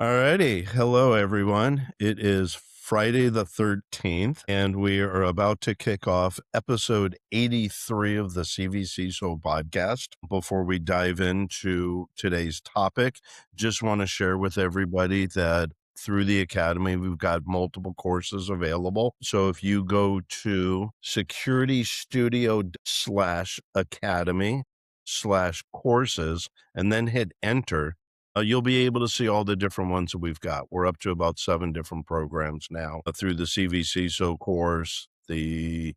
Alrighty. Hello, everyone. It is Friday the 13th, and we are about to kick off episode 83 of the CvCISO podcast. Before we dive into today's topic, just want to share with everybody that through the Academy, we've got multiple courses available. So if you go to securitystudio/academy/courses and then hit enter, you'll be able to see all the different ones that we've got. We're up to about 7 different programs now through the CvCISO course, the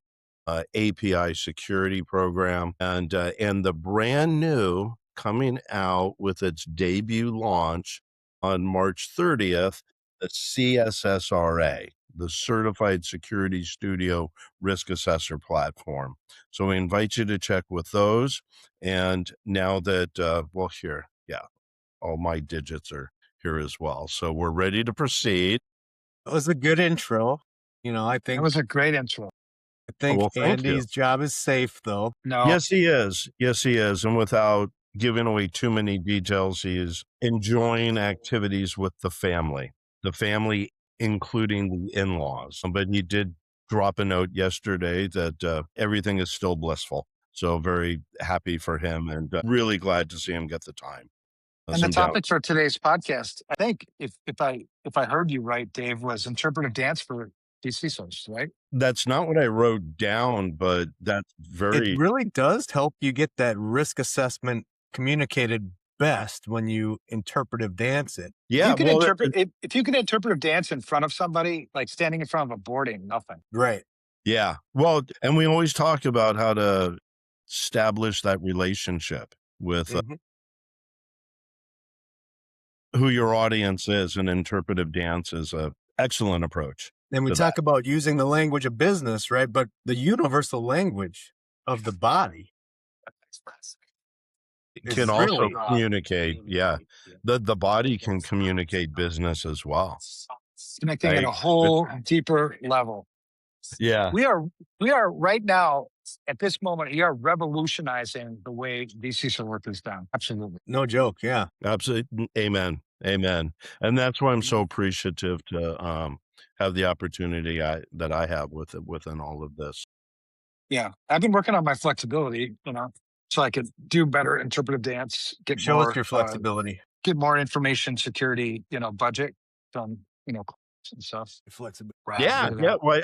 API security program, and the brand new coming out with its debut launch on March 30th, the CSSRA, the Certified Security Studio Risk Assessor platform. So we invite you to check with those. And now that, all my digits are here as well. So we're ready to proceed. That was a good intro. I think That was a great intro. Well, thank you. Andy's job is safe, though. No, Yes, he is. Yes, he is. And without giving away too many details, he is enjoying activities with the family including the in-laws. But he did drop a note yesterday that everything is still blissful. So very happy for him and really glad to see him get the time. and the topic for today's podcast, I think, if I heard you right, Dave, was interpretive dance for CISOs, right? That's not what I wrote down, but that's It really does help you get that risk assessment communicated best when you interpretive dance it. Yeah, You can if you can interpretive dance in front of somebody, like standing in front of a board ain't nothing. Right. Yeah. Well, and we always talk about how to establish that relationship with who your audience is, and interpretive dance is a excellent approach. And we talk about using the language of business, right? But the universal language of the body can also communicate. Yeah. The body can communicate business as well. Connecting at a whole deeper level. Yeah. We are right now, at this moment, we are revolutionizing the way these CISO work is done. Absolutely. No joke. Yeah. Absolutely. Amen. And that's why I'm so appreciative to have the opportunity that I have within all of this. Yeah. I've been working on my flexibility, so I could do better interpretive dance, Show us your flexibility. Get more information security, budget from, and stuff. Flexibility. Yeah. Well,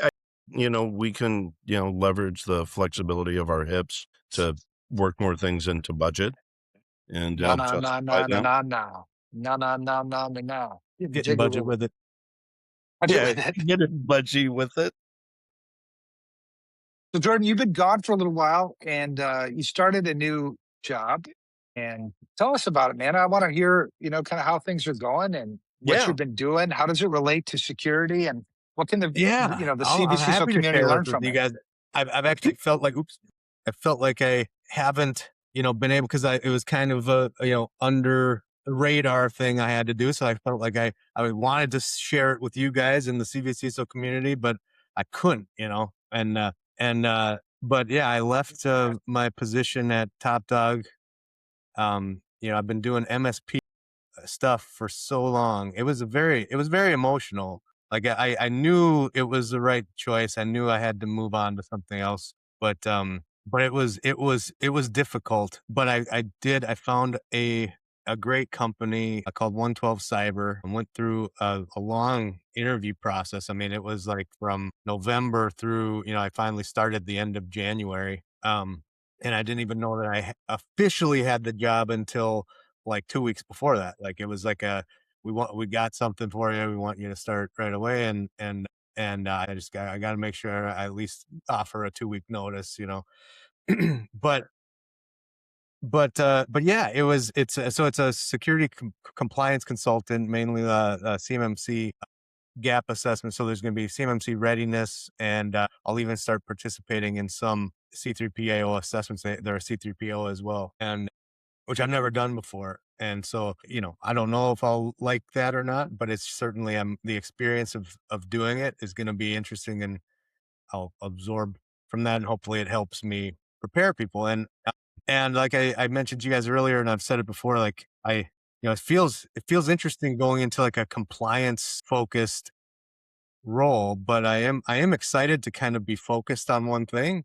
we can, leverage the flexibility of our hips to work more things into budget. And No. Get budget with it. Get it budgie with it. So Jordan, you've been gone for a little while, and you started a new job. And tell us about it, man. I want to hear, kind of how things are going and what you've been doing. How does it relate to security, and what can the CvCISO community learn from you guys? I've actually felt like, I felt like I haven't, been able, because it was kind of a, under the radar thing I had to do. So I felt like I wanted to share it with you guys in the CvCISO community, but I couldn't, but yeah, I left my position at Top Dog. I've been doing MSP stuff for so long. It was very emotional. Like I knew it was the right choice. I knew I had to move on to something else, but it was difficult. But I found a great company called 112 Cyber, and went through a long interview process. I mean, it was like from November through, I finally started the end of January. And I didn't even know that I officially had the job until like 2 weeks before that. Like it was like we got something for you. We want you to start right away. And I got to make sure I at least offer a 2-week notice, but yeah, it's a security compliance consultant, mainly CMMC gap assessment. So there's going to be CMMC readiness, and I'll even start participating in some C3PAO assessments. They're a C3PO as well, and which I've never done before. And so, I don't know if I'll like that or not, but it's certainly the experience of doing it is going to be interesting, and I'll absorb from that, and hopefully it helps me prepare people. And like I mentioned to you guys earlier, and I've said it before, like I it feels interesting going into like a compliance focused role, but I am excited to kind of be focused on one thing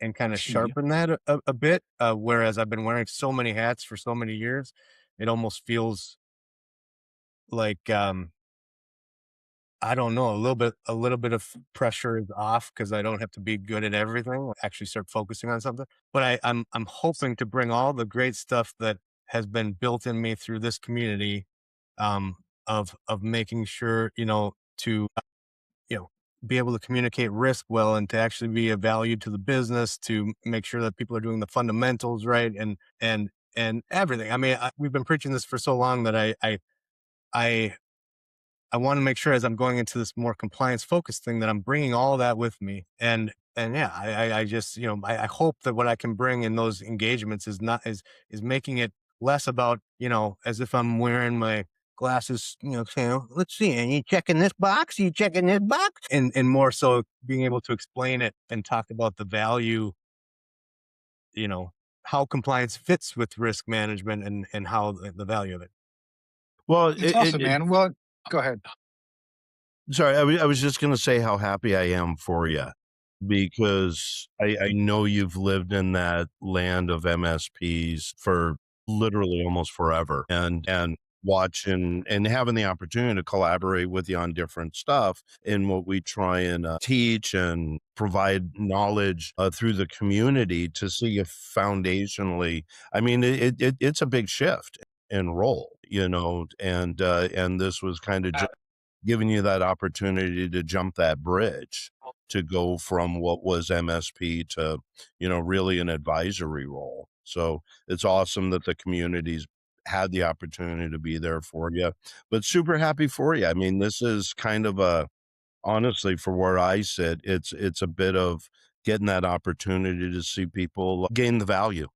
and kind of Mhm. sharpen that a bit. Whereas I've been wearing so many hats for so many years, it almost feels like I don't know, a little bit of pressure is off because I don't have to be good at everything. Actually start focusing on something. But I'm hoping to bring all the great stuff that has been built in me through this community, um, of making sure, to you know, be able to communicate risk well and to actually be a value to the business, to make sure that people are doing the fundamentals right, and everything. I mean, we've been preaching this for so long that I I want to make sure as I'm going into this more compliance focused thing that I'm bringing all that with me. And yeah, I just, I hope that what I can bring in those engagements is making it less about, as if I'm wearing my glasses, saying, "Oh, let's see, and you checking this box, you checking this box," and more so being able to explain it and talk about the value, you know, how compliance fits with risk management and how the value of it. Well, That's awesome, man. Well, go ahead. sorry, I was just gonna say how happy I am for you because I know you've lived in that land of MSPs for literally almost forever, and watching and having the opportunity to collaborate with you on different stuff in what we try and teach and provide knowledge through the community to see if foundationally, I mean, it's a big shift in role, and this was kind of giving you that opportunity to jump that bridge to go from what was MSP to, really an advisory role. So it's awesome that the communities had the opportunity to be there for you, but super happy for you. I mean, this is kind of honestly, for where I sit, it's a bit of getting that opportunity to see people gain the value.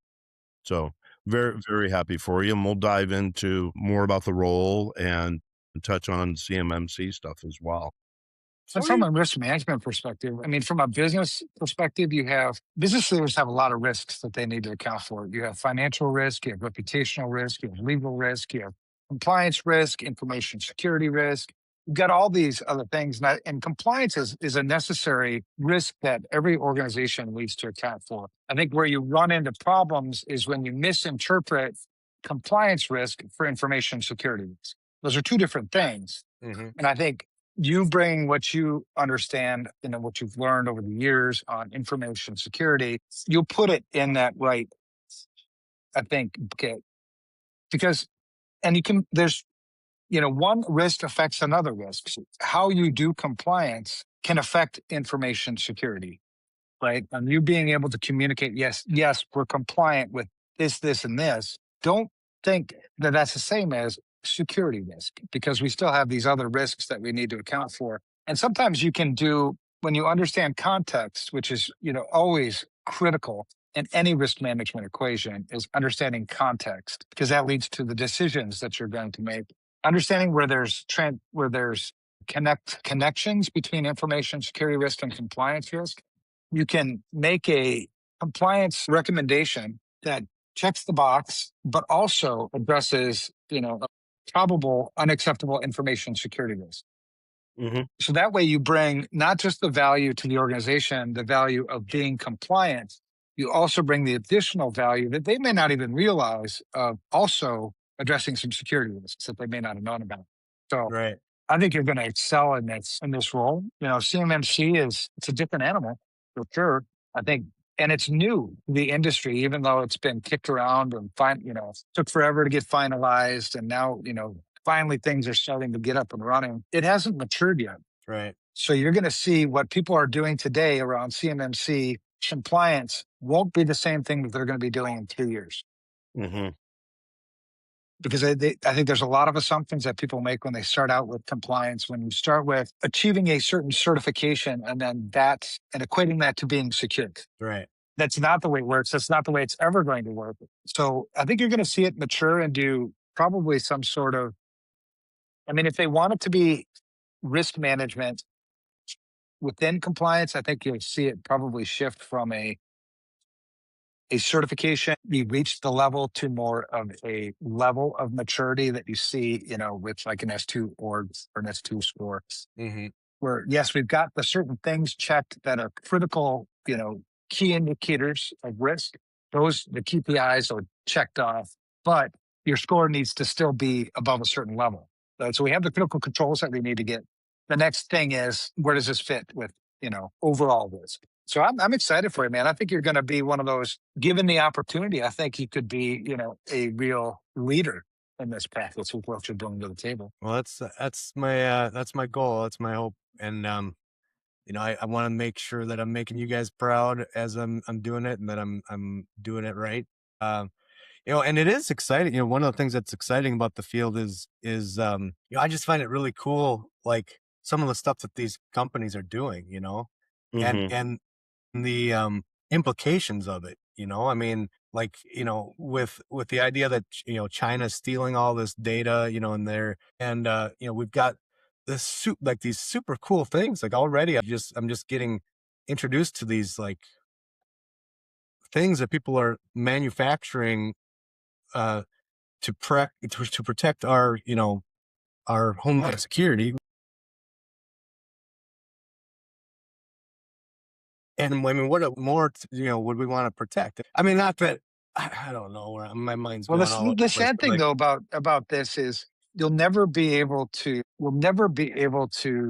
So very, very happy for you. And we'll dive into more about the role and touch on CMMC stuff as well. And from Sweet. a risk management perspective, I mean, from a business perspective, you have business leaders have a lot of risks that they need to account for. You have financial risk, you have reputational risk, you have legal risk, you have compliance risk, information security risk. You've got all these other things. And compliance is a necessary risk that every organization needs to account for. I think where you run into problems is when you misinterpret compliance risk for information security risk. Those are two different things. Hmm. And I think you bring what you understand, what you've learned over the years on information security, you'll put it in that right, I think, bucket. Because, and you can, there's, one risk affects another risk. So how you do compliance can affect information security, right? And you being able to communicate, yes, we're compliant with this, and this. Don't think that that's the same as security risk because we still have these other risks that we need to account for. And sometimes you can do when you understand context, which is always critical in any risk management equation, is understanding context because that leads to the decisions that you're going to make. Understanding where there's connections between information security risk and compliance risk, you can make a compliance recommendation that checks the box, but also addresses, a probable unacceptable information security risk. Hmm. So that way you bring not just the value to the organization, the value of being compliant, you also bring the additional value that they may not even realize of also addressing some security risks that they may not have known about. So Right. I think you're going to excel in this role. CMMC it's a different animal for sure. I think, and it's new to the industry, even though it's been kicked around and took forever to get finalized, and now finally things are starting to get up and running. It hasn't matured yet, Right. so you're going to see what people are doing today around CMMC compliance won't be the same thing that they're going to be doing in 3 years Hmm. because I think there's a lot of assumptions that people make when they start out with compliance. When you start with achieving a certain certification and then and equating that to being secure, Right. that's not the way it works. That's not the way it's ever going to work. So I think you're going to see it mature and do probably some sort of, I mean, if they want it to be risk management within compliance, I think you'll see it probably shift from a a certification, you reach the level to more of a level of maturity that you see, with like an S2 org or an S2 score, Hmm. where yes, we've got the certain things checked that are critical, key indicators of risk. The KPIs are checked off, but your score needs to still be above a certain level. So we have the critical controls that we need to get. The next thing is, where does this fit with, overall risk? So I'm excited for you, man. I think you're going to be one of those, given the opportunity, I think you could be, a real leader in this practice with what you're bringing to the table. Well, that's my goal. That's my hope. And I want to make sure that I'm making you guys proud as I'm doing it, and that I'm doing it right. Um, and it is exciting. One of the things that's exciting about the field is I just find it really cool, like some of the stuff that these companies are doing, and Hmm. the implications of it. I mean, like, with the idea that China's stealing all this data, and we've got like these super cool things. Like already, I'm just getting introduced to these like things that people are manufacturing uh to protect our homeland security. And I mean, what more would we want to protect? I mean, not that I don't know where my mind's Well, going all over the the place, sad but thing like, though about this is we'll never be able to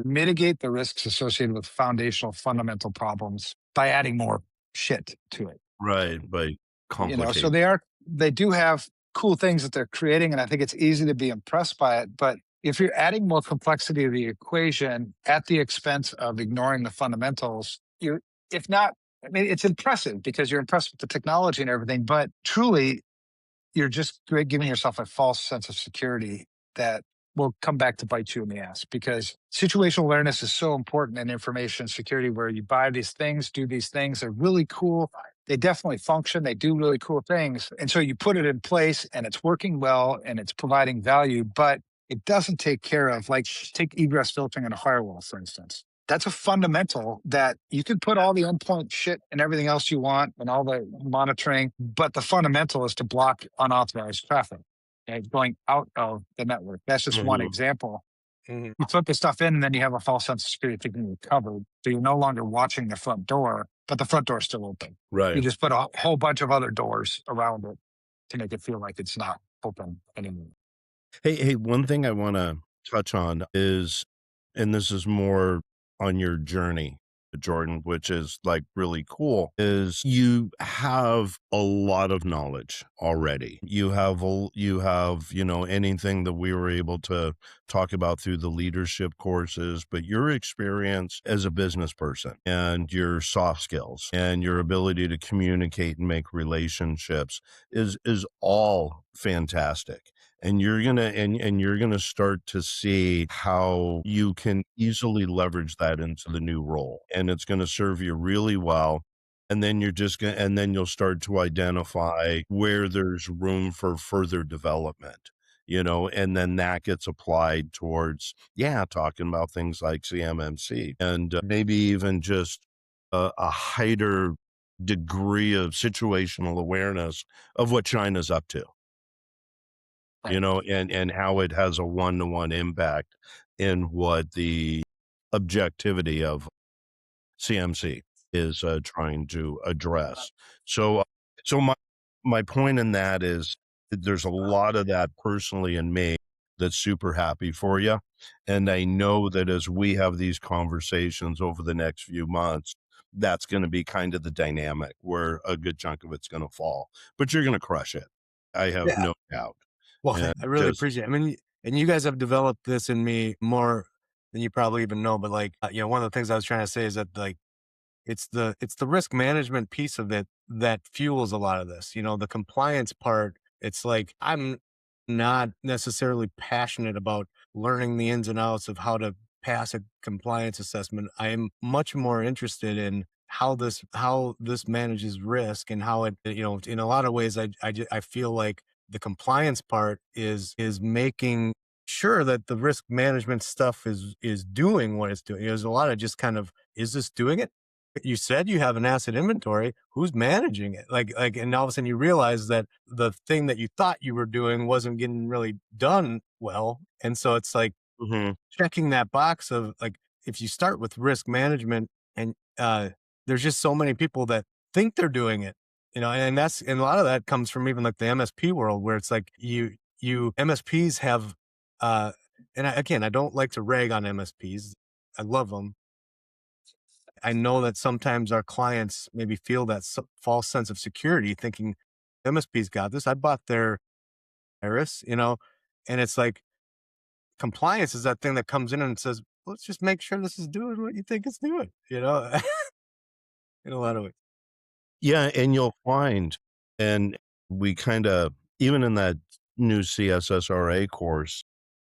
mitigate the risks associated with foundational fundamental problems by adding more shit to it. Right. By So complicate. they do have cool things that they're creating, and I think it's easy to be impressed by it. But if you're adding more complexity to the equation at the expense of ignoring the fundamentals, if not, I mean, it's impressive because you're impressed with the technology and everything, but truly you're just giving yourself a false sense of security that will come back to bite you in the ass, because situational awareness is so important in information security, where you buy these things, do these things, they're really cool. They definitely function. They do really cool things. And so you put it in place and it's working well and it's providing value, but it doesn't take care of, like, take egress filtering on a firewall, for instance. That's a fundamental that you can put all the endpoint shit and everything else you want and all the monitoring, but the fundamental is to block unauthorized traffic, okay, going out of the network. That's just one Mhm. example. mhm. You put the stuff in, and then you have a false sense of security thinking you're covered. So you're no longer watching the front door, but the front door is still open. You Right. just put a whole bunch of other doors around it to make it feel like it's not open anymore. Hey, one thing I want to touch on is, and this is more on your journey, Jordan, which is like really cool, is you have a lot of knowledge already. You have, anything that we were able to talk about through the leadership courses, but your experience as a business person and your soft skills and your ability to communicate and make relationships is all fantastic, and you're gonna start to see how you can easily leverage that into the new role, and it's gonna serve you really well. And then you'll start to identify where there's room for further development, and then that gets applied towards, yeah, talking about things like CMMC, and maybe even just a higher degree of situational awareness of what China's up to, Right. and how it has a one-to-one impact in what the objectivity of CMC is trying to address. So, so my point in that is that there's a lot of that personally in me that's super happy for you, and I know that as we have these conversations over the next few months, that's going to be kind of the dynamic where a good chunk of it's going to fall, but you're going to crush it. I have Yeah. no doubt. Well, And I really just appreciate it. I mean, and you guys have developed this in me more than you probably even know. But like, one of the things I was trying to say is that like it's the risk management piece of it that fuels a lot of this. The compliance part, it's like I'm not necessarily passionate about learning the ins and outs of how to pass a compliance assessment. I am much more interested in how this manages risk, and how it, in a lot of ways I feel like the compliance part is making sure that the risk management stuff is doing what it's doing. There's a lot of just kind of, is this doing it? you said you have an asset inventory. Who's managing it? And all of a sudden you realize that the thing that you thought you were doing wasn't getting really done well. And so it's like checking that box of like, if you start with risk management and there's just so many people that think they're doing it, and a lot of that comes from even like the MSP world, where it's like you MSPs have, again, I don't like to rag on MSPs. I love them. I know that sometimes our clients maybe feel that false sense of security, thinking MSP's got this. I bought their Iris, and it's like compliance is that thing that comes in and says, let's just make sure this is doing what you think it's doing, in a lot of ways. Yeah, and you'll find, and we kind of, even in that new CSSRA course,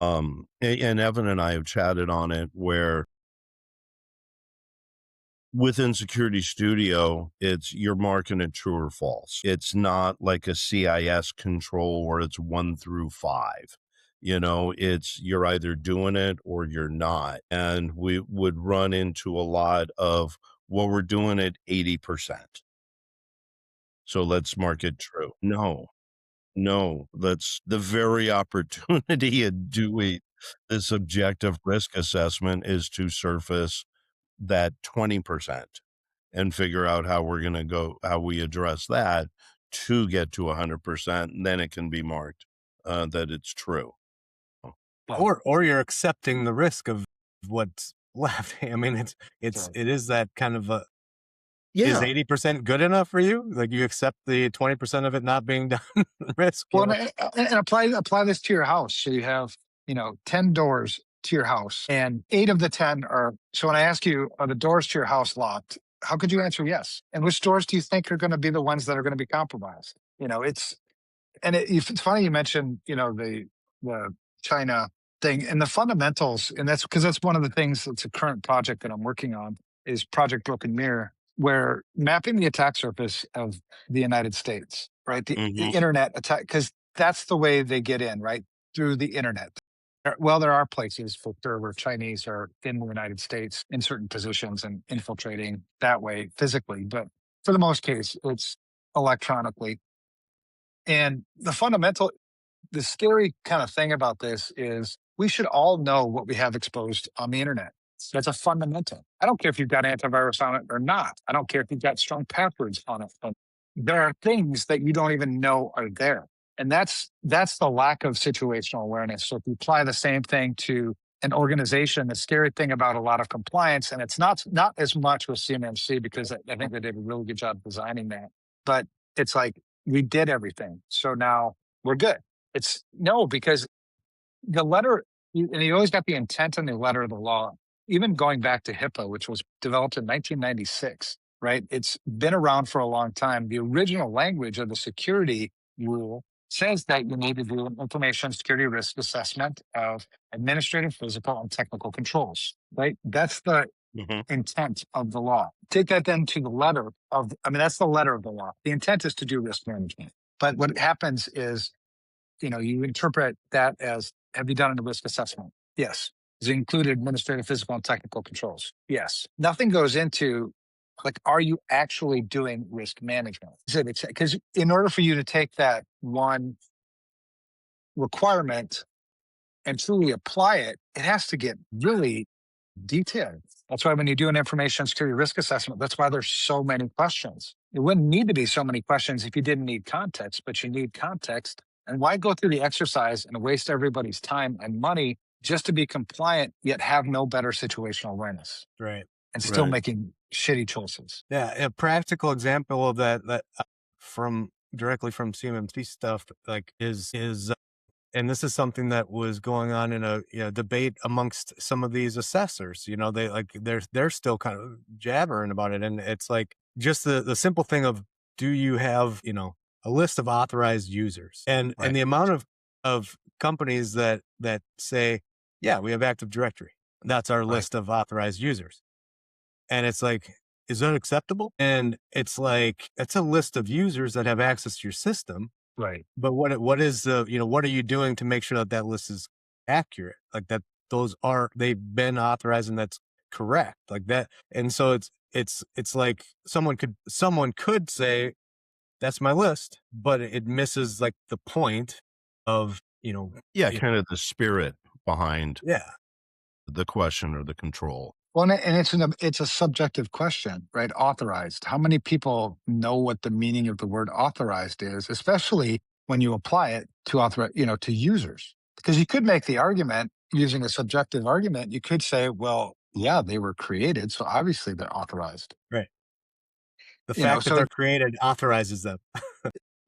and Evan and I have chatted on it, where within Security Studio, you're marking it true or false. It's not like a CIS control where it's 1 through 5. You're either doing it or you're not. And we would run into a lot of, well, we're doing it 80%. So let's mark it true. No, that's the very opportunity of doing this objective risk assessment, is to surface that 20% and figure out how we address that to get to 100%. And then it can be marked that it's true. Or you're accepting the risk of what's left. I mean, it is that kind of a, is 80% good enough for you? Like, you accept the 20% of it not being done risk? Well, and apply this to your house. So you have, 10 doors to your house, and 8 of the 10 are. So when I ask you, are the doors to your house locked? How could you answer yes? And which doors do you think are going to be the ones that are going to be compromised? It's funny you mentioned, the China thing and the fundamentals, and that's because that's one of the things that's a current project that I'm working on, is Project Broken Mirror, where mapping the attack surface of the United States, right? The internet attack, because that's the way they get in, right? Through the internet. Well, there are places for sure where Chinese are in the United States in certain positions and infiltrating that way physically, but for the most case, it's electronically. And the scary kind of thing about this is we should all know what we have exposed on the internet. That's a fundamental. I don't care if you've got antivirus on it or not. I don't care if you've got strong passwords on it. But there are things that you don't even know are there. And that's the lack of situational awareness. So if you apply the same thing to an organization, the scary thing about a lot of compliance, and it's not as much with CMMC, because I think they did a really good job designing that, but it's like, we did everything. So now we're good. It's no, because the letter, and you always got the intent and the letter of the law, even going back to HIPAA, which was developed in 1996, right? It's been around for a long time. The original language of the security rule says that you need to do an information security risk assessment of administrative, physical, and technical controls, right? That's the intent of the law. Take that then to the letter of, that's the letter of the law. The intent is to do risk management. But what happens is, you interpret that as, have you done a risk assessment? Yes. Does it include administrative, physical, and technical controls? Yes. Nothing goes into, like, are you actually doing risk management? Because in order for you to take that one requirement and truly apply it, it has to get really detailed. That's why when you do an information security risk assessment, that's why there's so many questions. It wouldn't need to be so many questions if you didn't need context, but you need context. And why go through the exercise and waste everybody's time and money just to be compliant, yet have no better situational awareness? Right. And still making shitty choices. Yeah. A practical example of that directly from CMMC stuff, like is and this is something that was going on in a debate amongst some of these assessors. They're still kind of jabbering about it, and it's like just the simple thing of, do you have a list of authorized users, and the amount of companies that say, yeah, we have Active Directory, that's our list of authorized users, and it's like, is that acceptable? And it's like, it's a list of users that have access to your system. Right. But what is what are you doing to make sure that list is accurate? Like, that they've been authorized and that's correct, like that. And so it's like someone could say that's my list, but it misses like the point of, Yeah, it, kind of the spirit behind yeah, the question or the control. Well, and it's a subjective question, right? Authorized. How many people know what the meaning of the word authorized is, especially when you apply it to to users? Because you could make the argument using a subjective argument. You could say, well, yeah, they were created, so obviously they're authorized. right. The fact that So they're created authorizes them.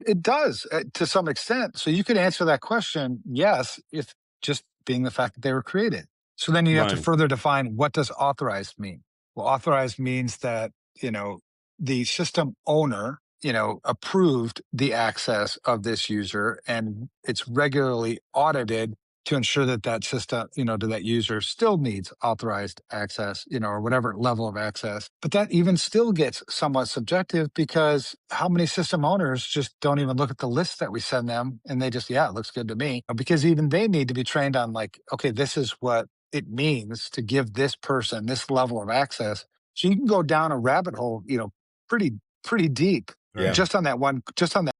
it does to some extent. So you could answer that question, yes, if just being the fact that they were created. So then you have to Right. further define, what does authorized mean? Well, authorized means that, the system owner, approved the access of this user, and it's regularly audited to ensure that that system, to that user still needs authorized access, or whatever level of access. But that even still gets somewhat subjective, because how many system owners just don't even look at the list that we send them and they just, yeah, it looks good to me. Because even they need to be trained on, like, okay, this is what it means to give this person this level of access. So you can go down a rabbit hole, pretty deep Right. Yeah. just on that one, just on that,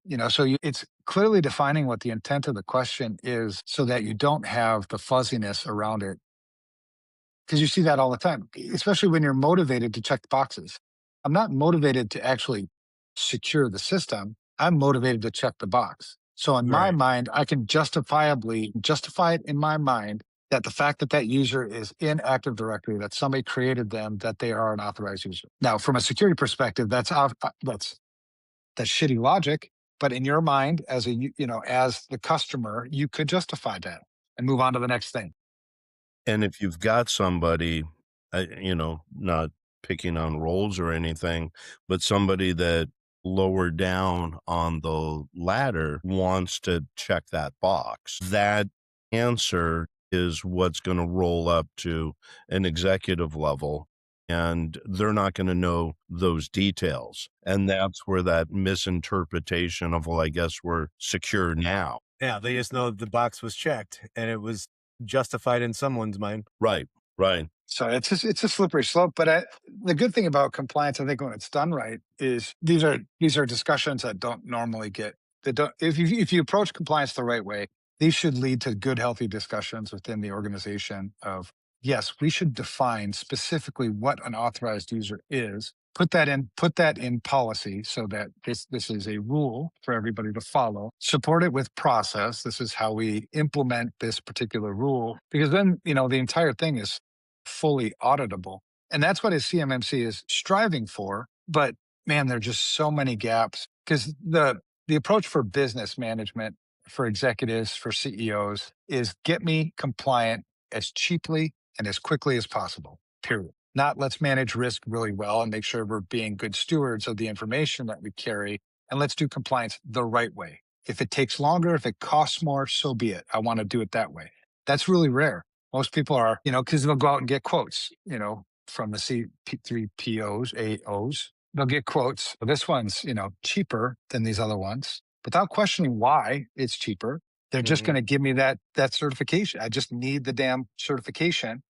it's clearly defining what the intent of the question is, so that you don't have the fuzziness around it. Because you see that all the time, especially when you're motivated to check the boxes. I'm not motivated to actually secure the system. I'm motivated to check the box. So in my Right. mind, I can justifiably justify it in my mind that the fact that that user is in Active Directory, that somebody created them, that they are an authorized user. Now, from a security perspective, that's shitty logic. But in your mind, as the customer, you could justify that and move on to the next thing. And if you've got somebody, not picking on roles or anything, but somebody that lower down on the ladder wants to check that box, that answer is what's going to roll up to an executive level. And they're not going to know those details. And that's where that misinterpretation of, well, I guess we're secure now. Yeah, they just know the box was checked and it was justified in someone's mind. Right, right. So it's a slippery slope. But the good thing about compliance, I think, when it's done right, is these are discussions that don't normally get that don't if you approach compliance the right way, these should lead to good, healthy discussions within the organization of, yes, we should define specifically what an authorized user is. Put that in policy, so that this is a rule for everybody to follow. Support it with process. This is how we implement this particular rule, because then, the entire thing is fully auditable. And that's what a CMMC is striving for. But man, there are just so many gaps, because the approach for business management, for executives, for CEOs, is get me compliant as cheaply and as quickly as possible, period. Not let's manage risk really well and make sure we're being good stewards of the information that we carry. And let's do compliance the right way. If it takes longer, if it costs more, so be it. I want to do it that way. That's really rare. Most people are, because they'll go out and get quotes, from the C3POs, AOs. They'll get quotes. This one's, cheaper than these other ones, without questioning why it's cheaper. They're just Mhm. going to give me that certification. I just need the damn certification.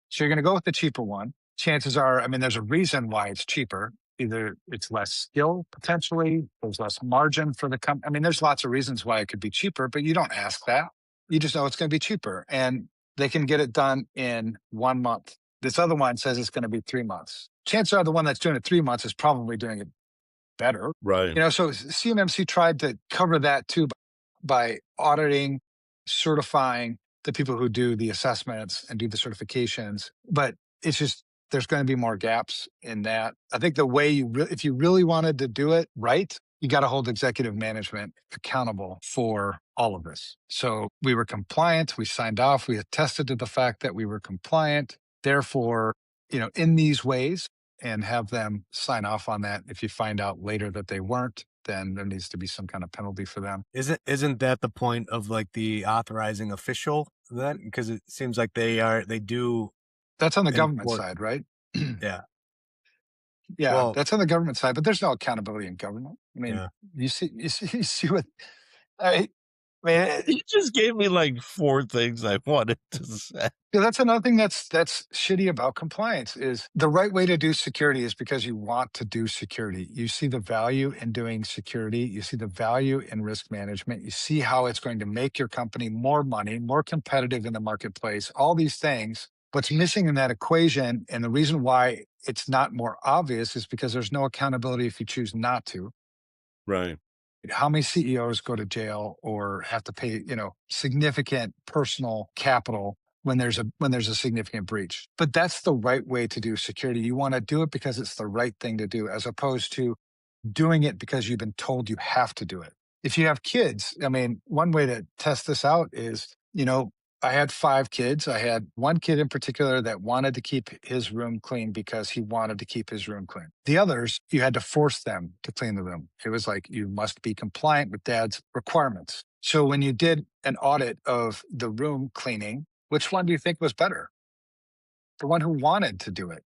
So you're going to go with the cheaper one. Chances are, I mean, there's a reason why it's cheaper. Either it's less skill, potentially, there's less margin for the company. I mean, there's lots of reasons why it could be cheaper, but you don't ask that. You just know it's going to be cheaper, and they can get it done in 1 month. This other one says it's going to be 3 months. Chances are the one that's doing it 3 months is probably doing it better. Right. So CMMC tried to cover that too by auditing, certifying the people who do the assessments and do the certifications. But it's just, there's going to be more gaps in that. I think the way if you really wanted to do it right, you got to hold executive management accountable for all of this. So we were compliant, we signed off, we attested to the fact that we were compliant. Therefore, in these ways, and have them sign off on that. If you find out later that they weren't, then there needs to be some kind of penalty for them. Isn't that the point of like the authorizing official then? Because it seems like they do That's on the government enforce. side, right? Yeah. Yeah, Well, that's on the government side, but there's no accountability in government. I mean, yeah. you see what I, I mean, You just gave me like 4 things I wanted to say. yeah, that's another thing that's shitty about compliance is the right way to do security is because you want to do security. You see the value in doing security. You see the value in risk management. You see how it's going to make your company more money, more competitive in the marketplace, all these things. What's missing in that equation, and the reason why it's not more obvious is because there's no accountability if you choose not to. Right. How many CEOs go to jail or have to pay, significant personal capital when there's a significant breach? But that's the right way to do security. You want to do it because it's the right thing to do, as opposed to doing it because you've been told you have to do it. If you have kids, I mean, one way to test this out is, I had 5 kids. I had one kid in particular that wanted to keep his room clean because he wanted to keep his room clean. The others, you had to force them to clean the room. It was like, you must be compliant with dad's requirements. So when you did an audit of the room cleaning, which one do you think was better? The one who wanted to do it,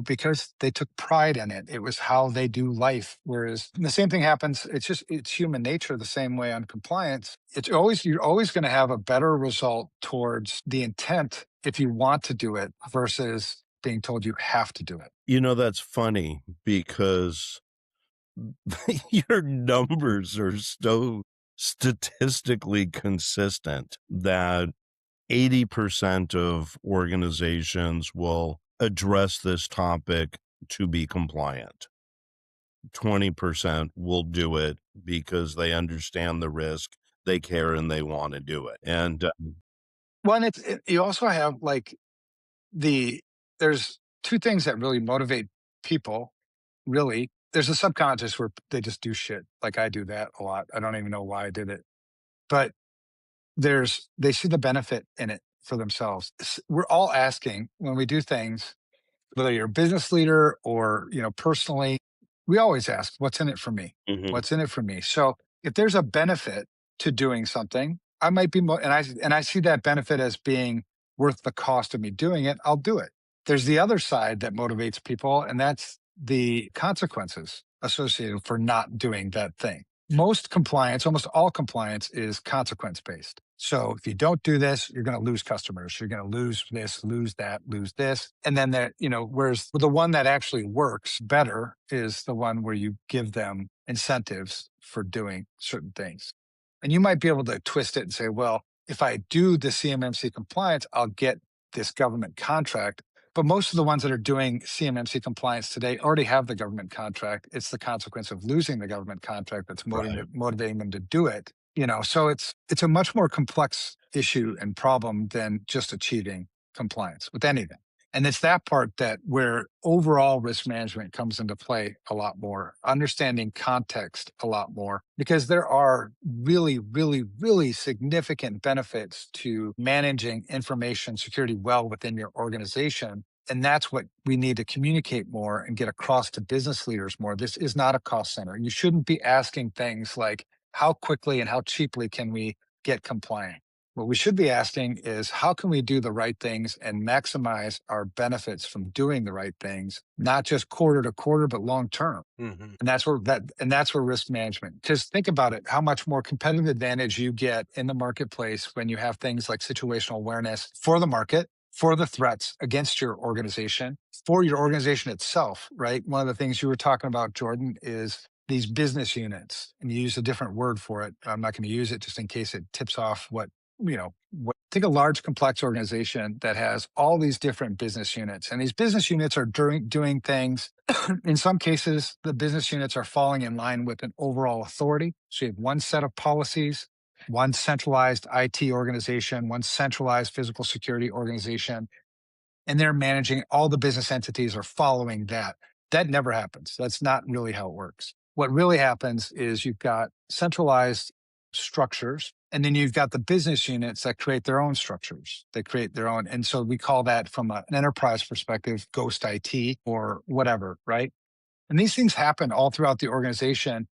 because they took pride in it. It was how they do life. Whereas the same thing happens, it's human nature the same way on compliance. You're always going to have a better result towards the intent if you want to do it versus being told you have to do it. That's funny because your numbers are so statistically consistent that 80% of organizations will address this topic to be compliant. 20% will do it because they understand the risk, they care, and they want to do it. And One, you also have like there's two things that really motivate people, really. There's a subconscious where they just do shit. Like I do that a lot. I don't even know why I did it. But they see the benefit in it for themselves. We're all asking when we do things, whether you're a business leader or, personally, we always ask, what's in it for me? Mhm. What's in it for me? So if there's a benefit to doing something, I might be, and I see that benefit as being worth the cost of me doing it, I'll do it. There's the other side that motivates people, and that's the consequences associated for not doing that thing. Most compliance, almost all compliance is consequence based. So if you don't do this, you're going to lose customers. You're going to lose this, lose that, lose this. And then whereas the one that actually works better is the one where you give them incentives for doing certain things. And you might be able to twist it and say, well, if I do the CMMC compliance, I'll get this government contract. But most of the ones that are doing CMMC compliance today already have the government contract. It's the consequence of losing the government contract that's Right. motivating them to do it. So it's a much more complex issue and problem than just achieving compliance with anything. And it's that part that where overall risk management comes into play a lot more, understanding context a lot more, because there are really, really, really significant benefits to managing information security well within your organization. And that's what we need to communicate more and get across to business leaders more. This is not a cost center. You shouldn't be asking things like, how quickly and how cheaply can we get compliant? What we should be asking is how can we do the right things and maximize our benefits from doing the right things, not just quarter to quarter, but long term. Mhm. And that's where risk management. Because think about it, how much more competitive advantage you get in the marketplace when you have things like situational awareness for the market, for the threats against your organization, for your organization itself, right? One of the things you were talking about, Jordan, is these business units, and you use a different word for it. I'm not going to use it just in case it tips off take a large complex organization that has all these different business units, and these business units are doing things. In some cases, the business units are falling in line with an overall authority. So you have one set of policies, one centralized IT organization, one centralized physical security organization, and they're managing all the business entities are following that. That never happens. That's not really how it works. What really happens is you've got centralized structures, and then you've got the business units that create their own structures. They create their own. And so we call that from an enterprise perspective, ghost IT or whatever, right? And these things happen all throughout the organization.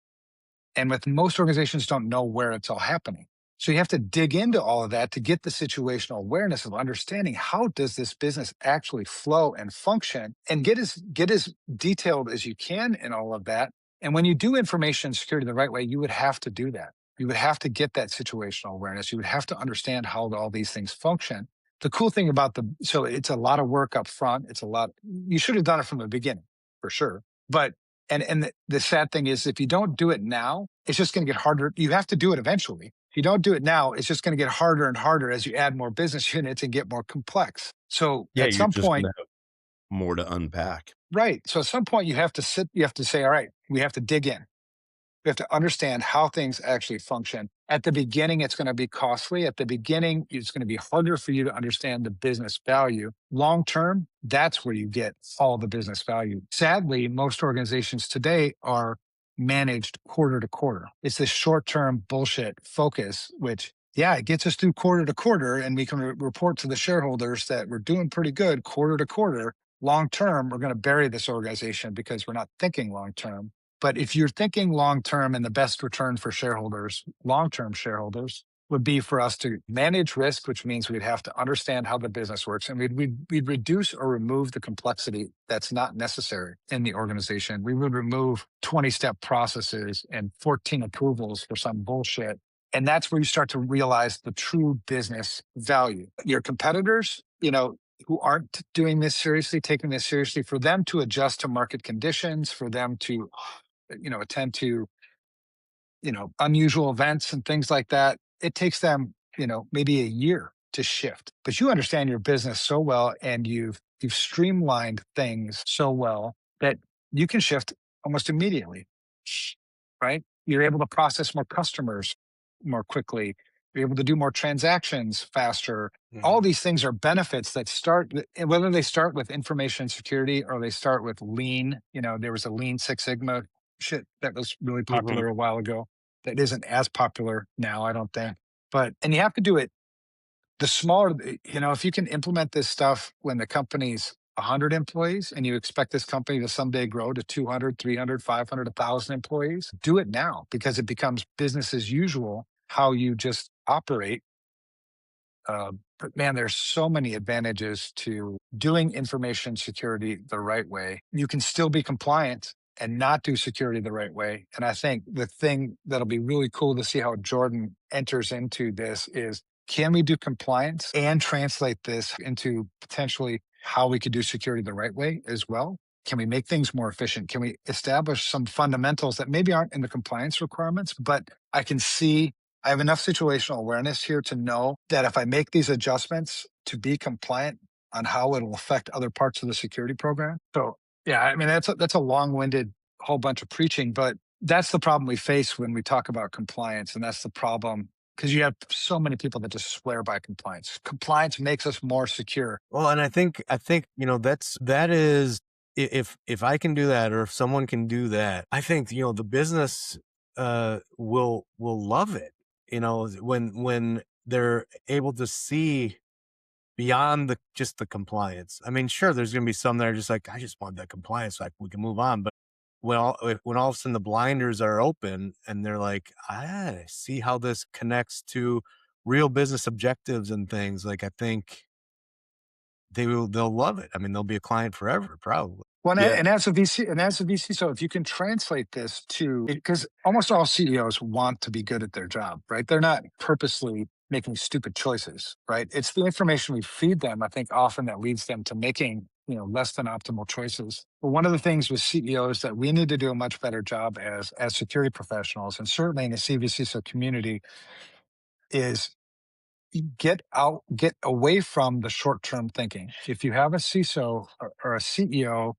And with most organizations don't know where it's all happening. So you have to dig into all of that to get the situational awareness of understanding how does this business actually flow and function, and get as detailed as you can in all of that. And when you do information security the right way, you would have to do that. You would have to get that situational awareness. You would have to understand how all these things function. The cool thing about so it's a lot of work up front. It's a lot. You should have done it from the beginning for sure. But, and the sad thing is if you don't do it now, it's just going to get harder. You have to do it eventually. If you don't do it now, it's just going to get harder and harder as you add more business units and get more complex. So Yeah, at you're some just point, gonna have more to unpack. right. So at some point you have to say, all right, we have to dig in. We have to understand how things actually function. At the beginning, it's going to be costly. At the beginning, it's going to be harder for you to understand the business value. Long term, that's where you get all the business value. Sadly, most organizations today are managed quarter to quarter. It's this short term bullshit focus, which, yeah, it gets us through quarter to quarter, and we can report to the shareholders that we're doing pretty good quarter to quarter. Long term, we're going to bury this organization because we're not thinking long term. But if you're thinking long term and the best return for shareholders, long term shareholders, would be for us to manage risk, which means we'd have to understand how the business works, and we'd reduce or remove the complexity that's not necessary in the organization. We would remove 20-step processes and 14 approvals for some bullshit. And that's where you start to realize the true business value. Your competitors, who aren't doing this seriously, taking this seriously, for them to adjust to market conditions, for them to attend to, unusual events and things like that, it takes them, maybe a year to shift. But you understand your business so well, and you've streamlined things so well that you can shift almost immediately, right? You're able to process more customers more quickly. You're able to do more transactions faster. All these things are benefits that start, whether they start with information security or they start with lean. There was a lean Six Sigma shit that was really popular a while ago that isn't as popular now, I don't think. And you have to do it the smaller, if you can implement this stuff when the company's 100 employees and you expect this company to someday grow to 200, 300, 500, 1,000 employees, do it now because it becomes business as usual how you just operate. But man, there's so many advantages to doing information security the right way. You can still be compliant and not do security the right way. And I think the thing that'll be really cool to see how Jordon enters into this is, can we do compliance and translate this into potentially how we could do security the right way as well? Can we make things more efficient? Can we establish some fundamentals that maybe aren't in the compliance requirements, but I have enough situational awareness here to know that if I make these adjustments to be compliant on how it'll affect other parts of the security program. So yeah, I mean, that's a long-winded whole bunch of preaching, but that's the problem we face when we talk about compliance. And that's the problem because you have so many people that just swear by compliance. Compliance makes us more secure. Well, and I think that is, if I can do that, or if someone can do that, I think the business will love it. When they're able to see beyond just the compliance. I mean, sure, there's going to be some that are just like, I just want that compliance, so we can move on. But when all of a sudden the blinders are open and they're like, I see how this connects to real business objectives and things, like, I think they'll love it. I mean, they'll be a client forever, probably. Well, Yeah. and as a VC, so if you can translate this because almost all CEOs want to be good at their job, right? They're not purposely making stupid choices, right? It's the information we feed them, I think, often that leads them to making, less than optimal choices. But one of the things with CEOs that we need to do a much better job as security professionals, and certainly in the CvCISO community, is get away from the short-term thinking. If you have a CISO or a CEO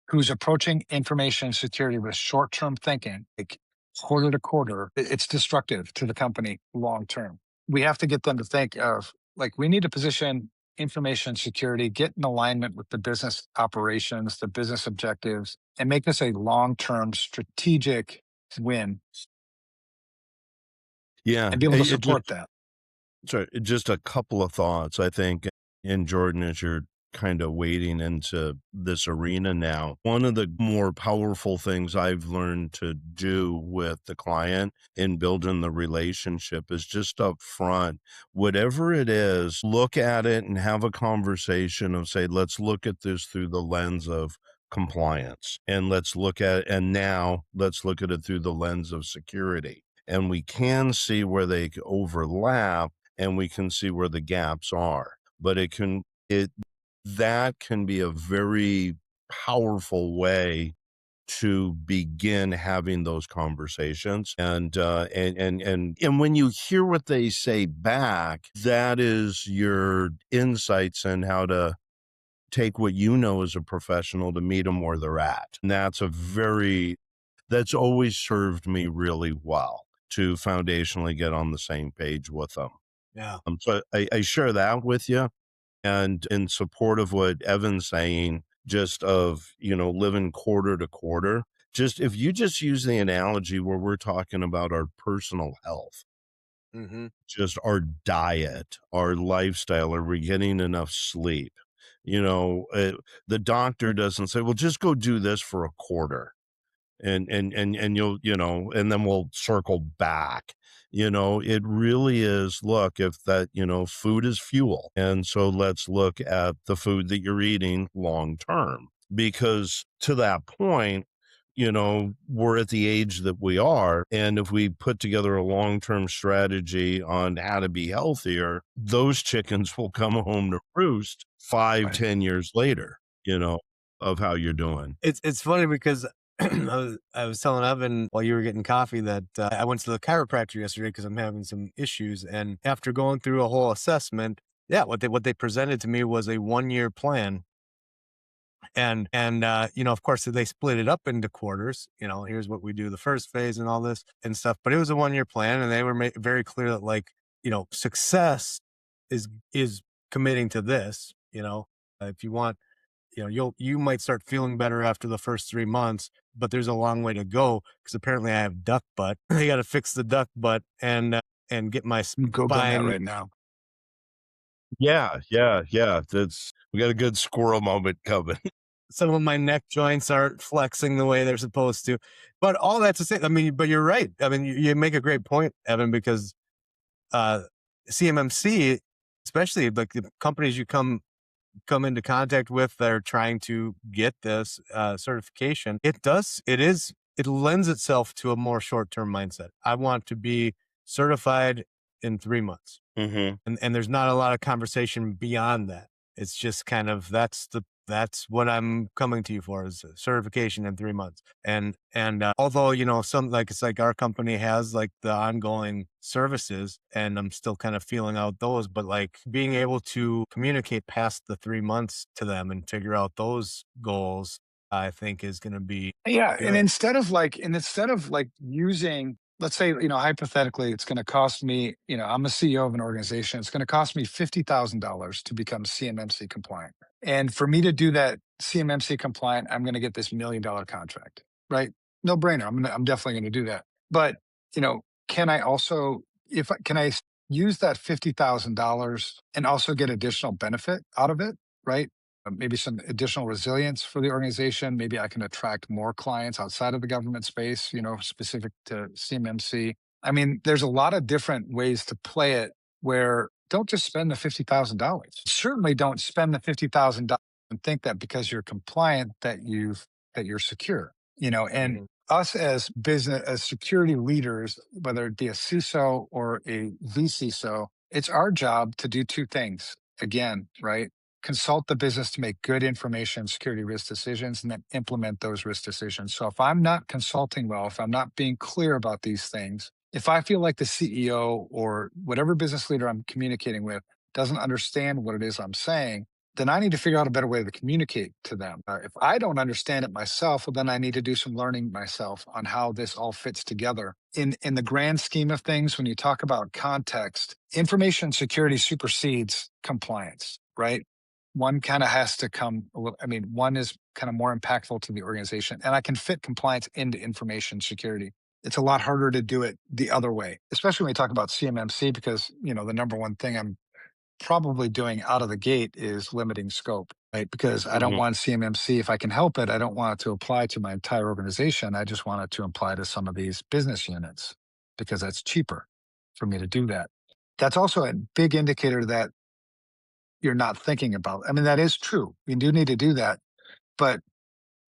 who's approaching information security with short-term thinking, like quarter to quarter, it's destructive to the company long term. We have to get them to think of, like, we need to position information security, get in alignment with the business operations, the business objectives, and make this a long-term strategic win Yeah. and be able to support that. Sorry, just a couple of thoughts. I think in Jordan, as you're kind of wading into this arena now, one of the more powerful things I've learned to do with the client in building the relationship is just up front, whatever it is, look at it and have a conversation of, say, let's look at this through the lens of compliance, and now let's look at it through the lens of security. and we can see where they overlap, and we can see where the gaps are. But it that can be a very powerful way to begin having those conversations. And when you hear what they say back, that is your insights in how to take what you know as a professional to meet them where they're at. And that's always served me really well to foundationally get on the same page with them. Yeah. So I share that with you, and in support of what Evan's saying, just of, living quarter to quarter. Just if you just use the analogy where we're talking about our personal health, Mm-hmm. just our diet, our lifestyle, are we getting enough sleep? The doctor doesn't say, well, just go do this for a quarter and you'll, and then we'll circle back. It really is, look, if that, food is fuel, and so let's look at the food that you're eating long term, because to that point, we're at the age that we are, and if we put together a long-term strategy on how to be healthier, those chickens will come home to roost five, Right. 10 years later, of how you're doing. It's funny because I was telling Evan while you were getting coffee that I went to the chiropractor yesterday because I'm having some issues, and after going through a whole assessment, yeah, what they presented to me was a 1-year plan. And of course, they split it up into quarters. Here's what we do the first phase and all this and stuff. But it was a 1-year plan, and they were very clear that, like, success is committing to this. If you want, you might start feeling better after the first 3 months, but there's a long way to go because apparently I have duck butt. I got to fix the duck butt and get my I'm Googling that spine. right now. Yeah, yeah, yeah. We got a good squirrel moment coming. Some of my neck joints aren't flexing the way they're supposed to. But all that to say, I mean, but you're right. I mean, you make a great point, Evan, because uh, CMMC, especially like the companies you come into contact with that are trying to get this certification, it lends itself to a more short-term mindset. I want to be certified in 3 months. Mm-hmm. And there's not a lot of conversation beyond that. It's just kind of that's what I'm coming to you for, is a certification in 3 months. And although some, like, it's like our company has like the ongoing services, and I'm still kind of feeling out those, but like being able to communicate past the 3 months to them and figure out those goals, I think is going to be Yeah, and good. instead of like using, let's say, hypothetically, it's going to cost me, I'm a CEO of an organization. It's going to cost me $50,000 to become CMMC compliant. And for me to do that CMMC compliant, I'm going to get this $1 million contract, right? No brainer. I'm definitely going to do that. But, can I also, can I use that $50,000 and also get additional benefit out of it, right? Maybe some additional resilience for the organization. Maybe I can attract more clients outside of the government space, specific to CMMC. I mean, there's a lot of different ways to play it where don't just spend the $50,000. Certainly don't spend the $50,000 and think that because you're compliant that you're secure, and Mhm. us as business, as security leaders, whether it be a CISO or a VCISO, it's our job to do two things again, right? Consult the business to make good information security risk decisions and then implement those risk decisions. So if I'm not consulting well, if I'm not being clear about these things, if I feel like the CEO or whatever business leader I'm communicating with doesn't understand what it is I'm saying, then I need to figure out a better way to communicate to them. If I don't understand it myself, well, then I need to do some learning myself on how this all fits together. In the grand scheme of things, when you talk about context, information security supersedes compliance, right? One kind of has to come, one is kind of more impactful to the organization, and I can fit compliance into information security. It's a lot harder to do it the other way, especially when we talk about CMMC, because, the number one thing I'm probably doing out of the gate is limiting scope, right? Because I don't Mm-hmm. want CMMC, if I can help it, I don't want it to apply to my entire organization. I just want it to apply to some of these business units because that's cheaper for me to do that. That's also a big indicator that you're not thinking about. I mean, that is true. You do need to do that, but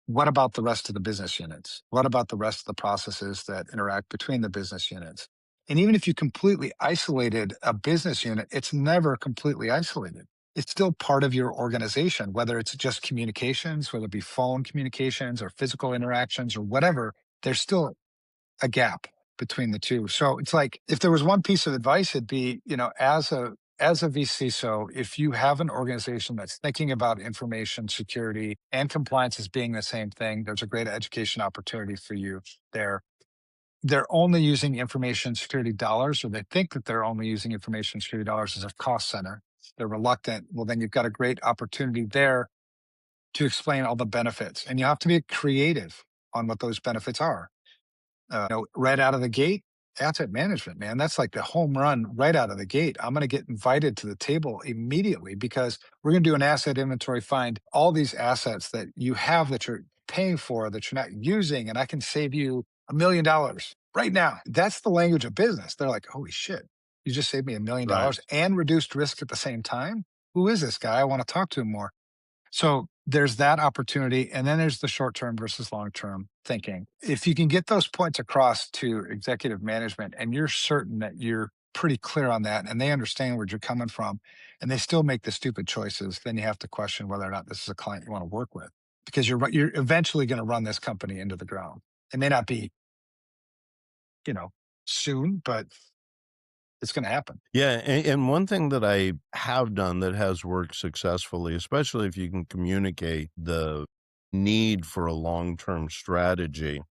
what about the rest of the business units? What about the rest of the processes that interact between the business units? And even if you completely isolated a business unit, it's never completely isolated. It's still part of your organization, whether it's just communications, whether it be phone communications or physical interactions or whatever, there's still a gap between the two. So it's like if there was one piece of advice, it'd be, as a VCISO, if you have an organization that's thinking about information security and compliance as being the same thing, there's a great education opportunity for you there. They're only using information security dollars, or they think that they're only using information security dollars as a cost center. They're reluctant. Well, then you've got a great opportunity there to explain all the benefits. And you have to be creative on what those benefits are. Right out of the gate, asset management, man, that's like the home run right out of the gate. I'm going to get invited to the table immediately because we're going to do an asset inventory, find all these assets that you have that you're paying for that you're not using, and I can save you $1 million right now. That's the language of business. They're like, holy shit, you just saved me $1 million Right. and reduced risk at the same time. Who is this guy? I want to talk to him more. So there's that opportunity. And then there's the short term versus long term thinking. If you can get those points across to executive management and you're certain that you're pretty clear on that and they understand where you're coming from and they still make the stupid choices, then you have to question whether or not this is a client you want to work with because you're eventually going to run this company into the ground. It may not be, you know, soon, but it's going to happen. Yeah, and one thing that I have done that has worked successfully, especially if you can communicate the need for a long-term strategy,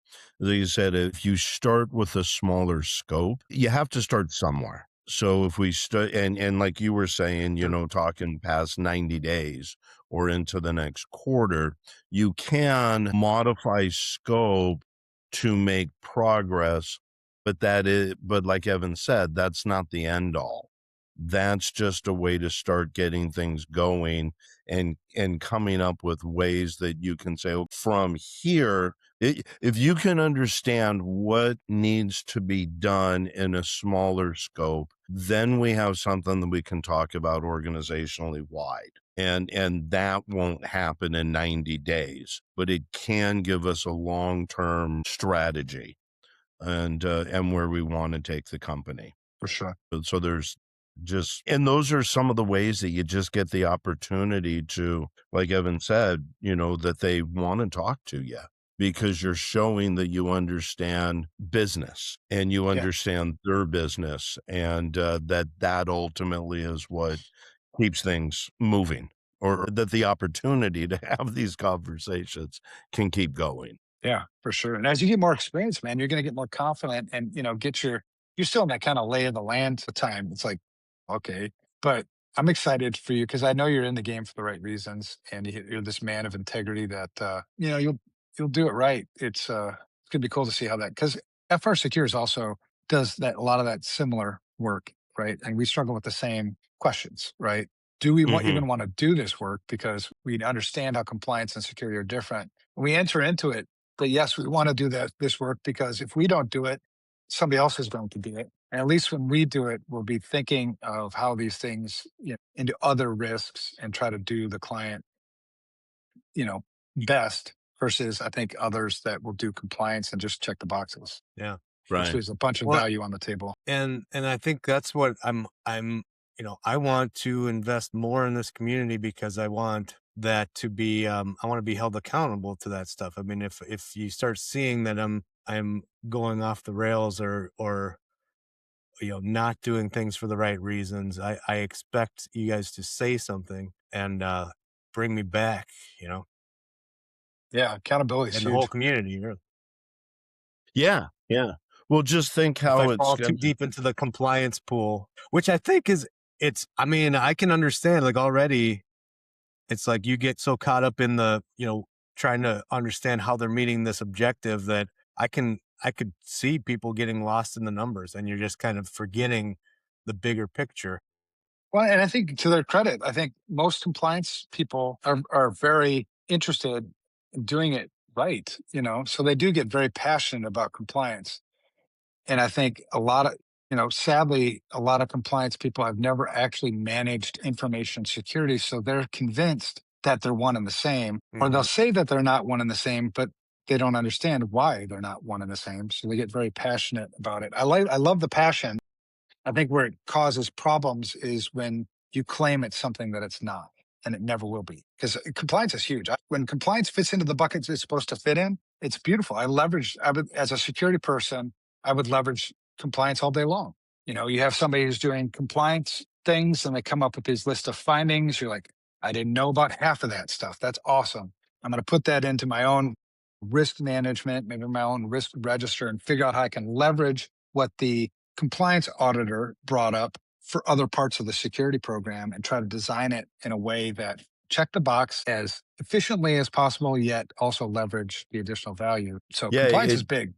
like you said, if you start with a smaller scope, you have to start somewhere. So if we start, and like you were saying, talking past 90 days or into the next quarter, you can modify scope to make progress, but like Evan said, that's not the end all. That's just a way to start getting things going and coming up with ways that you can say, "Oh, from here, if you can understand what needs to be done in a smaller scope, then we have something that we can talk about organizationally wide. And that won't happen in 90 days, but it can give us a long-term strategy and where we want to take the company. For sure. So there's and those are some of the ways that you just get the opportunity to, like Evan said, that they want to talk to you because you're showing that you understand business and you Yeah. understand their business, and that ultimately is what keeps things moving, or that the opportunity to have these conversations can keep going. Yeah, for sure. And as you get more experience, man, you're going to get more confident and, you're still in that kind of lay of the land time. It's like, okay, but I'm excited for you because I know you're in the game for the right reasons. And you're this man of integrity that, you'll do it right. It's going to be cool to see how that, because FR Secures also does that, a lot of that similar work, right? And we struggle with the same questions, right? Do we Hmm. even want to do this work because we understand how compliance and security are different? We enter into it, but yes, we want to do this work because if we don't do it, somebody else is going to do it. And at least when we do it, we'll be thinking of how these things, into other risks and try to do the client, you know, best versus I think others that will do compliance and just check the boxes, Yeah. which Right. leaves a bunch of Well, value on the table. and I think that's what I want to invest more in this community because I want that to be I want to be held accountable to that stuff. I mean, if you start seeing that I'm going off the rails or not doing things for the right reasons, I expect you guys to say something and bring me back, Yeah, accountability is and the whole huge. community, really. Yeah, yeah. Well, just think If I how it's fall too deep into the compliance pool, which I think I mean, I can understand like already it's like you get so caught up in the, trying to understand how they're meeting this objective that I could see people getting lost in the numbers and you're just kind of forgetting the bigger picture. Well, and I think to their credit, I think most compliance people are very interested in doing it right, so they do get very passionate about compliance. And I think sadly, a lot of compliance people have never actually managed information security. So they're convinced that they're one and the same, or they'll Mhm. say that they're not one and the same, but they don't understand why they're not one and the same. So they get very passionate about it. I love the passion. I think where it causes problems is when you claim it's something that it's not, and it never will be. Because compliance is huge. When compliance fits into the buckets it's supposed to fit in, it's beautiful. I would, as a security person, I would leverage compliance all day long. You have somebody who's doing compliance things and they come up with these list of findings. You're like, I didn't know about half of that stuff. That's awesome. I'm going to put that into my own risk management, maybe my own risk register, and figure out how I can leverage what the compliance auditor brought up for other parts of the security program and try to design it in a way that check the box as efficiently as possible, yet also leverage the additional value. So Yeah, compliance is big.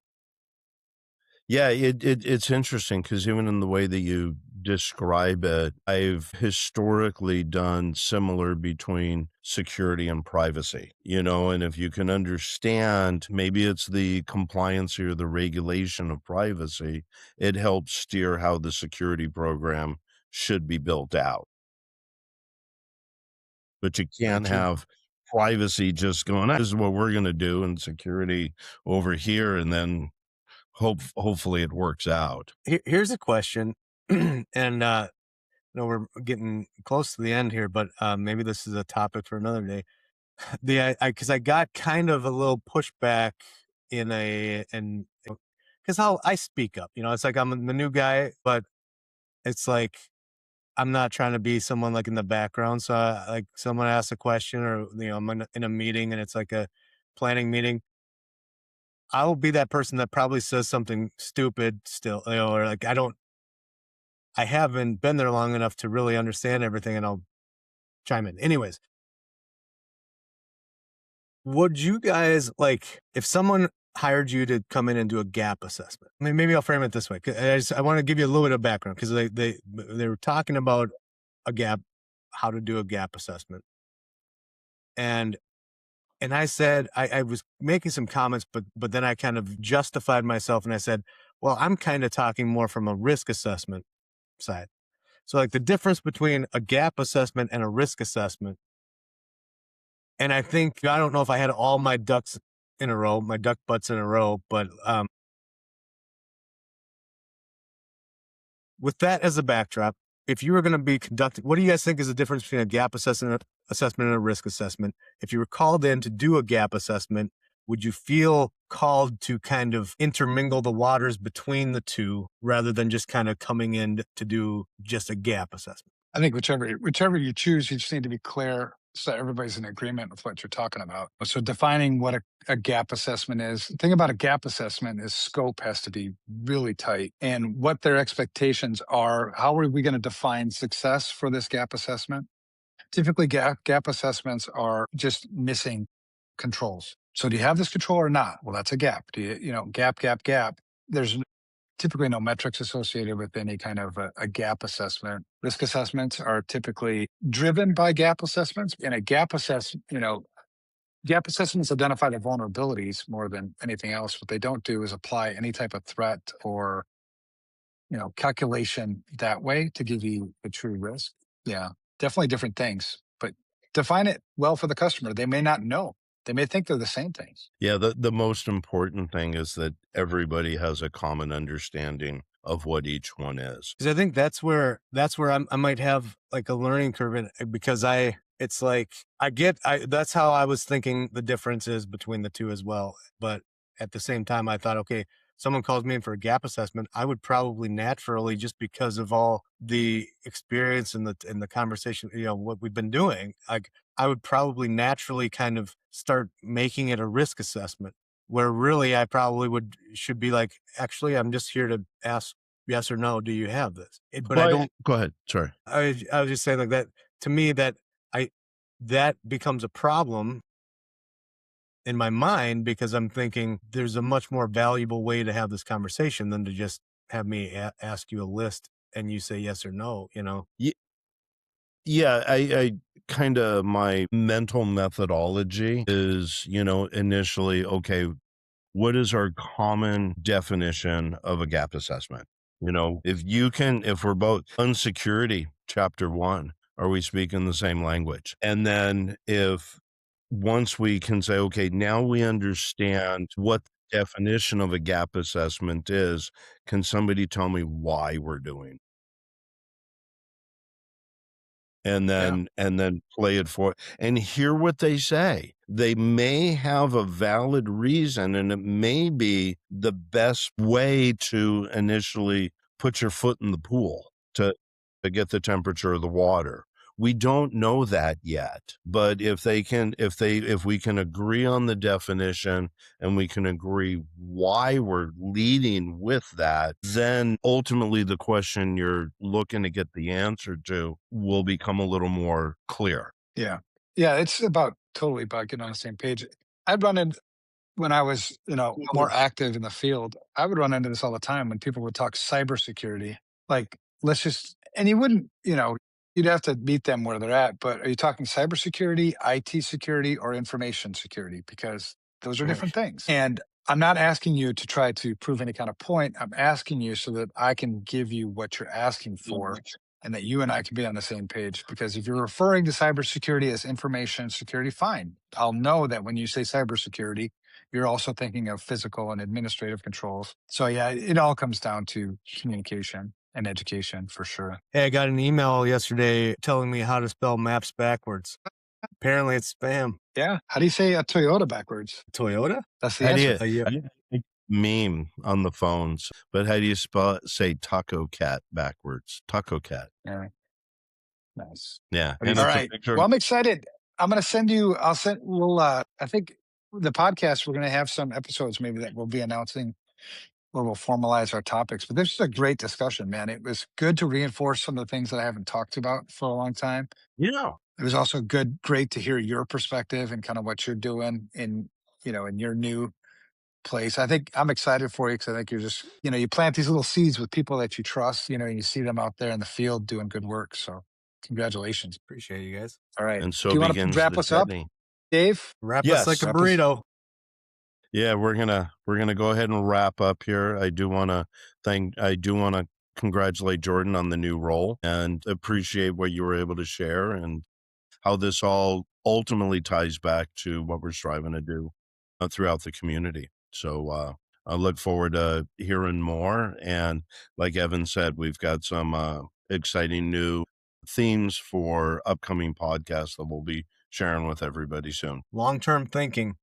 it's interesting because even in the way that you describe it, I've historically done similar between security and privacy, and if you can understand, maybe it's the compliance or the regulation of privacy, it helps steer how the security program should be built out. But you Very can't true. have privacy just going, this is what we're going to do, and security over here, and then hopefully it works out. Here's a question, and no, we're getting close to the end here, but maybe this is a topic for another day. Because I got kind of a little pushback because how I speak up, it's like I'm the new guy, but it's like I'm not trying to be someone like in the background. So like someone asks a question, or I'm in a meeting and it's like a planning meeting. I will be that person that probably says something stupid still, or like I haven't been there long enough to really understand everything, and I'll chime in. Anyways, would you guys like if someone hired you to come in and do a gap assessment? I mean, maybe I'll frame it this way. 'Cause I want to give you a little bit of background because they were talking about a gap, how to do a gap assessment, and I said I was making some comments, but then I kind of justified myself and I said, well, I'm kind of talking more from a risk assessment side. So like the difference between a gap assessment and a risk assessment. And I think, I don't know if I had all my ducks in a row, my duck butts in a row, but with that as a backdrop, if you were going to be conducting, what do you guys think is the difference between a gap assessment and a risk assessment? If you were called in to do a gap assessment, would you feel called to kind of intermingle the waters between the two rather than just kind of coming in to do just a gap assessment? I think whichever you choose, you just need to be clear so everybody's in agreement with what you're talking about. So defining what a gap assessment is. The thing about a gap assessment is scope has to be really tight and what their expectations are. How are we going to define success for this gap assessment? Typically, gap assessments are just missing controls. So do you have this control or not? Well, that's a gap. Gap. There's typically no metrics associated with any kind of a gap assessment. Risk assessments are typically driven by gap assessments. And a gap assessments identify the vulnerabilities more than anything else. What they don't do is apply any type of threat or calculation that way to give you the true risk. Yeah, definitely different things, but define it well for the customer. They may not know. They may think they're the same things. Yeah, the most important thing is that everybody has a common understanding of what each one is. Because I think that's where I might have like a learning curve because it's like that's how I was thinking the differences between the two as well. But at the same time, I thought, okay, someone calls me in for a gap assessment, I would probably naturally, just because of all the experience and the conversation, what we've been doing, like I would probably naturally kind of start making it a risk assessment where really I probably should be like, actually, I'm just here to ask yes or no, do you have this? But I Well, don't, go ahead. Sorry. I was just saying like that to me I, that becomes a problem in my mind because I'm thinking there's a much more valuable way to have this conversation than to just have me ask you a list and you say yes or no. Ye Yeah, I kinda my mental methodology is, initially, okay, what is our common definition of a gap assessment? If we're both on security, chapter 1, Are we speaking the same language? And then if once we can say, okay, now we understand what the definition of a gap assessment is, can somebody tell me why we're doing it? And then play it for and hear what they say. They may have a valid reason, and it may be the best way to initially put your foot in the pool to get the temperature of the water. We don't know that yet, but if we can agree on the definition and we can agree why we're leading with that, then ultimately the question you're looking to get the answer to will become a little more clear. Yeah. Yeah. It's totally about getting on the same page. I'd run in when I was, more active in the field, I would run into this all the time when people would talk cybersecurity. Like, let's just, and you wouldn't, you'd have to meet them where they're at. But are you talking cybersecurity, IT security, or information security? Because those are different things. And I'm not asking you to try to prove any kind of point. I'm asking you so that I can give you what you're asking for and that you and I can be on the same page. Because if you're referring to cybersecurity as information security, fine. I'll know that when you say cybersecurity, you're also thinking of physical and administrative controls. So yeah, it all comes down to communication and education for sure. Hey, I got an email yesterday telling me how to spell maps backwards. Apparently it's spam. Yeah. How do you say a Toyota backwards? Toyota? That's the How do answer. you, I think meme on the phones, but how do you say taco cat backwards? Taco cat. Yeah. Nice. Yeah. All And it's a right. picture. Well, I'm excited. I'm going to send you, I think the podcast, we're going to have some episodes maybe that we'll be announcing where we'll formalize our topics. But this is a great discussion, man. It was good to reinforce some of the things that I haven't talked about for a long time. Yeah. It was also great to hear your perspective and kind of what you're doing in your new place. I think I'm excited for you because I think you're just, you plant these little seeds with people that you trust, and you see them out there in the field doing good work. So congratulations. Appreciate you guys. All right. And Do so you want to begins wrap the us up, journey. Dave? Wrap Yes. us like a Wrap us- burrito. Yeah, we're gonna go ahead and wrap up here. I do want to congratulate Jordan on the new role and appreciate what you were able to share and how this all ultimately ties back to what we're striving to do throughout the community. So I look forward to hearing more. And like Evan said, we've got some exciting new themes for upcoming podcasts that we'll be sharing with everybody soon. Long-term thinking.